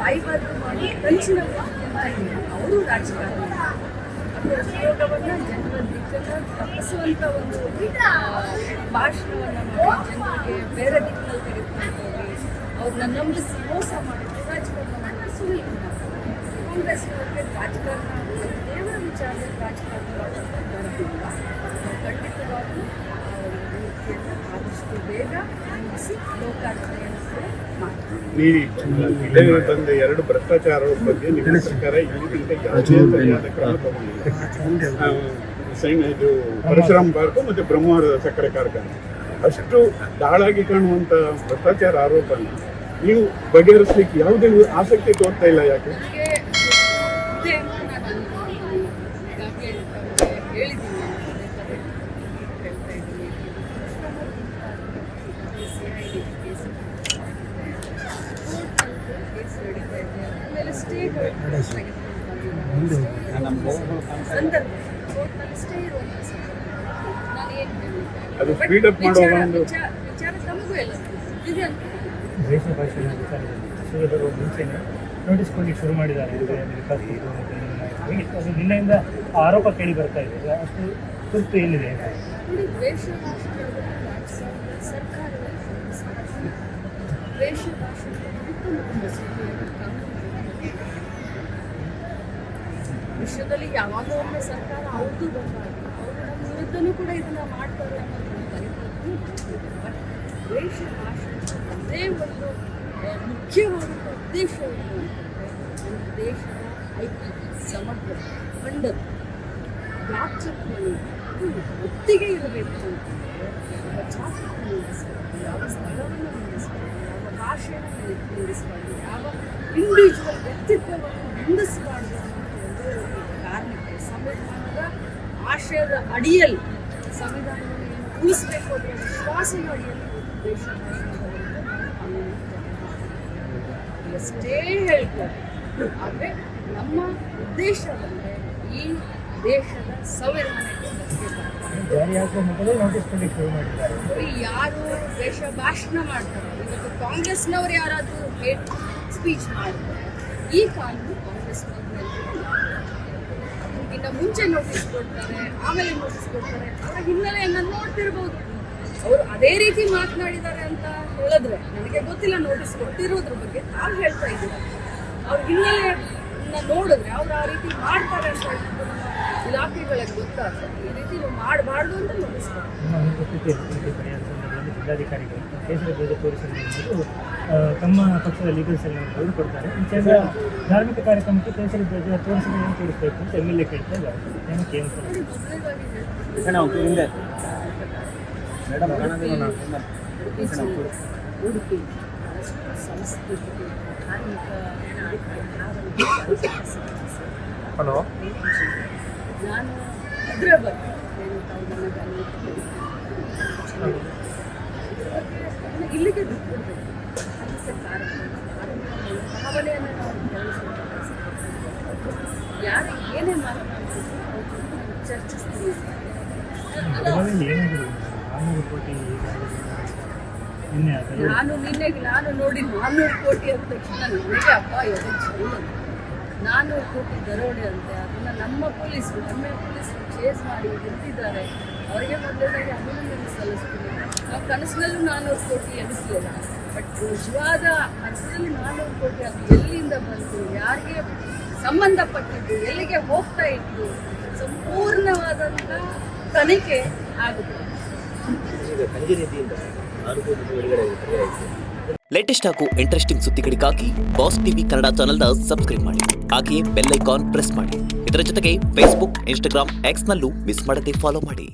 ಬಾಯಿಬಾರ್ದು ಮಾಡಿ ಕಂಚಿನ ಅವರು ರಾಜಕಾರಣ ಅದರ ಉಪಯೋಗವನ್ನು ಜನರ ದಿಕ್ಕನ್ನು ತಪ್ಪಿಸುವಂಥ ಒಂದು ಭಾಷಣವನ್ನು ಮಾಡಿ ಜನರಿಗೆ ಬೇರೆ ದಿಕ್ಕಿನಲ್ಲಿ ತೆಗೆದುಕೊಂಡು ಹೋಗಿ ಅವ್ರನ್ನ ನಂಬಿಸಿ ಮೋಸ ಮಾಡಿದ್ರು ರಾಜಕಾರಣ ಮಾಡಿದ್ರೆ ಸುಳ್ಳು ಕಾಂಗ್ರೆಸ್ನವ್ರಿಗೆ ರಾಜಕಾರಣ ದೇವರ ವಿಚಾರದಲ್ಲಿ ರಾಜಕಾರಣ ಮಾಡೋದು ಬರೋದಿಲ್ಲ. ಖಂಡಿತವಾಗ್ಲೂ ನೀತಿಯನ್ನು ಆದಷ್ಟು ಬೇಗ ಮುಗಿಸಿ ಲೋಕಾರ್ಪಣೆಯನ್ನು ಕೂಡ ಮಾಡ್ತಾರೆ. ತಂದ 2 ಭ್ರಷ್ಟಾಚಾರ ಬಗ್ಗೆ ನಿಮ್ಮ ಸರ್ಕಾರ ಇಲ್ಲಿಗಿಂತ ಯಾವುದೇ ಸರಿಯಾದ ಕ್ರಮ ತಗೊಂಡಿಲ್ಲ. ಇದು ಪರಶುರಾಮ್ ಪಾರ್ಕ್ ಮತ್ತು ಬ್ರಹ್ಮಾವರದ ಸಕ್ಕರೆ ಕಾರ್ಖಾನೆ ಅಷ್ಟು ದಾಳಾಗಿ ಕಾಣುವಂಥ ಭ್ರಷ್ಟಾಚಾರ ಆರೋಪನ ನೀವು ಬಗೆಹರಿಸಲಿಕ್ಕೆ ಯಾವುದೇ ಆಸಕ್ತಿ ತೋರ್ತಾ ಇಲ್ಲ. ಯಾಕೆ? ಅದು ಸ್ಪೀಡ್ ಅಪ್ ಮಾಡುವ ಒಂದು ವಿಚಾರ ತಮಗೂ ಎಲ್ಲ ಇದೆ ಅಂತ ದೇಶ ಭಾಷೆಯ ವಿಚಾರದಲ್ಲಿ ಮುಂಚೆನೇ ನೋಟಿಸ್ ಕೊಡಲಿಕ್ಕೆ ಶುರು ಮಾಡಿದ್ದಾರೆ. ಅದು ನಿನ್ನೆಯಿಂದ ಆರೋಪ ಕೇಳಿ ಬರ್ತಾ ಇದೆ. ಅಷ್ಟು ತುರ್ತು ಏನಿದೆ? ದ್ವೇಷ ಭಾಷೆ ಸರ್ಕಾರವೇ ದ್ವೇಷ ಭಾಷೆ ವಿಶ್ವದಲ್ಲಿ ಯಾವಾಗ ಒಮ್ಮೆ ಸರ್ಕಾರ ಅವ್ರದ್ದು ಬರಬಾರ್ದು, ಅವರು ನಮ್ಮ ವಿರುದ್ಧನೂ ಕೂಡ ಇದನ್ನ ಮಾಡ್ತಾರೆ ಅನ್ನೋದು ಬಟ್ ದ್ವೇಷ ಭಾಷೆ ಅದೇ ಒಂದು ಮುಖ್ಯವಾದ ಉದ್ದೇಶವನ್ನು ನಮ್ಮ ದೇಶದ ಐಕ್ಯತೆ ಸಮಗ್ರ ಖಂಡದ ವ್ಯಾಪ್ತಿಯನ್ನು ಒತ್ತಿಗೆ ಇರಬೇಕು ಅಂತಂದರೆ ಯಾವ ಜಾತಿಯನ್ನು ನಿಲ್ಲಿಸಬಾರ್ದು, ಯಾವ ಸ್ಥಳವನ್ನು ನಿಲ್ಲಿಸಬಾರ್ದು, ಯಾವ ಭಾಷೆಯನ್ನು ನಿಲ್ಲಿಸಬಾರ್ದು, ಯಾವ ಇಂಡಿವಿಜುವಲ್ ವ್ಯಕ್ತಿತ್ವವನ್ನು ನಿಂದಿಸಬಾರ್ದು ಅನ್ನೋ ಒಂದು ಕಾರಣಕ್ಕೆ ಸಂವಿಧಾನದ ಆಶಯದ ಅಡಿಯಲ್ಲಿ ಸಂವಿಧಾನವನ್ನು ಏನು ಉಳಿಸಬೇಕು ಅದರ ವಿಶ್ವಾಸದ ಅಡಿಯಲ್ಲಿ ದೇಶ ಎಷ್ಟೇ ಹೇಳ್ತಾರೆ. ಆದರೆ ನಮ್ಮ ಉದ್ದೇಶ ಅಂದರೆ ಈ ದೇಶದ ಸಂವಿಧಾನಕ್ಕೆ ಜಾರಿಯಾಗುವ ಮೊದಲೇ ನೋಟಿಸ್ ಕೊಡಲಿಕ್ಕೆ ಶುರು ಮಾಡಿದ್ದಾರೆ. ಯಾರು ದೇಶ ಭಾಷಣ ಮಾಡ್ತಾರೆ, ಇವತ್ತು ಕಾಂಗ್ರೆಸ್ನವ್ರು ಯಾರಾದರೂ ಹೇಟ್ ಸ್ಪೀಚ್ ಮಾಡ್ತಾರೆ, ಈ ಕಾನೂನು ಕಾಂಗ್ರೆಸ್ನವ್ರ ಅದಕ್ಕಿಂತ ಮುಂಚೆ ನೋಟಿಸ್ ಕೊಡ್ತಾರೆ, ಆಮೇಲೆ ನೋಟಿಸ್ ಕೊಡ್ತಾರೆ. ಅವರ ಹಿನ್ನೆಲೆಯನ್ನು ನೋಡ್ತಿರ್ಬೋದು. ಅವರು ಅದೇ ರೀತಿ ಮಾತನಾಡಿದ್ದಾರೆ ಅಂತ ಹೇಳಿದ್ರೆ ನನಗೆ ಗೊತ್ತಿಲ್ಲ. ನೋಟಿಸ್ ಕೊಟ್ಟಿರೋದ್ರ ಬಗ್ಗೆ ತಾವು ಹೇಳ್ತಾ ಇದ್ದೀರಾ. ಅವ್ರ ಹಿನ್ನೆಲೆಯನ್ನ ನೋಡಿದ್ರೆ ಅವ್ರು ಆ ರೀತಿ ಮಾಡ್ತಾರೆ ಅಂತ ಹೇಳ್ಬಿಟ್ಟು ನಮ್ಮ ಇಲಾಖೆಗಳಿಗೆ ಗೊತ್ತಾಗ್ತದೆ. ಈ ರೀತಿ ಮಾಡಬಾರ್ದು ಅಂತ ನೋಟಿಸ್ ಕೊಡ್ತಾರೆ. ಜಿಲ್ಲಾಧಿಕಾರಿಗಳು ಕೇಸರಿ ಧ್ವಜ ತೋರಿಸಲು ತಮ್ಮ ಪಕ್ಷದ ಲೀಗಲ್ ಸೆಲ್ ಅವರು ಕೊಡ್ತಾರೆ. ಧಾರ್ಮಿಕ ಕಾರ್ಯಕ್ರಮಕ್ಕೆ ಕೇಸರಿ ಧ್ವಜ ತೋರಿಸಲು ಏನು ತೋರಿಸಬೇಕು ಅಂತ MLA ಕೇಳ್ತಾ ಇದ್ದಾರೆ. ಏನಕ್ಕೆ ಉಡುಪಿ ಸಂಸ್ಕೃತಿ ಧಾರ್ಮಿಕ ಹಲೋ, ನಾನು ಅದರ ಬಗ್ಗೆ ಇಲ್ಲಿಗೆ ಬಿಟ್ಬಿಡ್ಬೇಕು. ಭಾವನೆಯನ್ನು ನಾವು ಯಾರು ಏನೇ ಮಾತನಾಡ್ತೀವಿ ಚರ್ಚಿಸ್ತೀವಿ. ನಾನು ನೋಡಿ 400 ಕೋಟಿ ಅಂದ ತಕ್ಷಣ ನನಗೆ ಅಪ್ಪ ಎದೆ ಜೀವ. 400 ಕೋಟಿ ದರೋಡೆ ಅಂತೆ. ಅದನ್ನು ನಮ್ಮ ಪೊಲೀಸರು ಚೇಸ್ ಮಾಡಿ ಹಿಡಿದಿದ್ದಾರೆ. ಅವರಿಗೆ ಮೊದಲನೇದಾಗಿ ಅಭಿನಂದನೆ ಸಲ್ಲಿಸ್ತೀನಿ. ನಾವು ಕನಸಿನಲ್ಲೂ 400 ಕೋಟಿ ಎನಿಸಲಿಲ್ಲ. ಬಟ್ ನಿಜವಾದ ಅರ್ಥದಲ್ಲಿ 400 ಕೋಟಿ ಅದು ಎಲ್ಲಿಂದ ಬಂತು, ಯಾರಿಗೆ ಸಂಬಂಧಪಟ್ಟಿದ್ದು, ಎಲ್ಲಿಗೆ ಹೋಗ್ತಾ ಇತ್ತು, ಸಂಪೂರ್ಣವಾದಂಥ ತನಿಖೆ ಆಗುತ್ತೆ. ಲೇಟೆಸ್ಟ್ ಹಾಗೂ ಇಂಟ್ರೆಸ್ಟಿಂಗ್ ಸುದ್ದಿಗಳಿಗಾಗಿ ಬಾಸ್ ಟಿವಿ ಕನ್ನಡ ಚಾನೆಲ್ನ ಸಬ್ಸ್ಕ್ರೈಬ್ ಮಾಡಿ. ಹಾಗೆಯೇ ಬೆಲ್ ಐಕಾನ್ ಪ್ರೆಸ್ ಮಾಡಿ. ಇದರ ಜೊತೆಗೆ ಫೇಸ್ಬುಕ್, ಇನ್ಸ್ಟಾಗ್ರಾಮ್, ಎಕ್ಸ್ನಲ್ಲೂ ಮಿಸ್ ಮಾಡದೆ ಫಾಲೋ ಮಾಡಿ.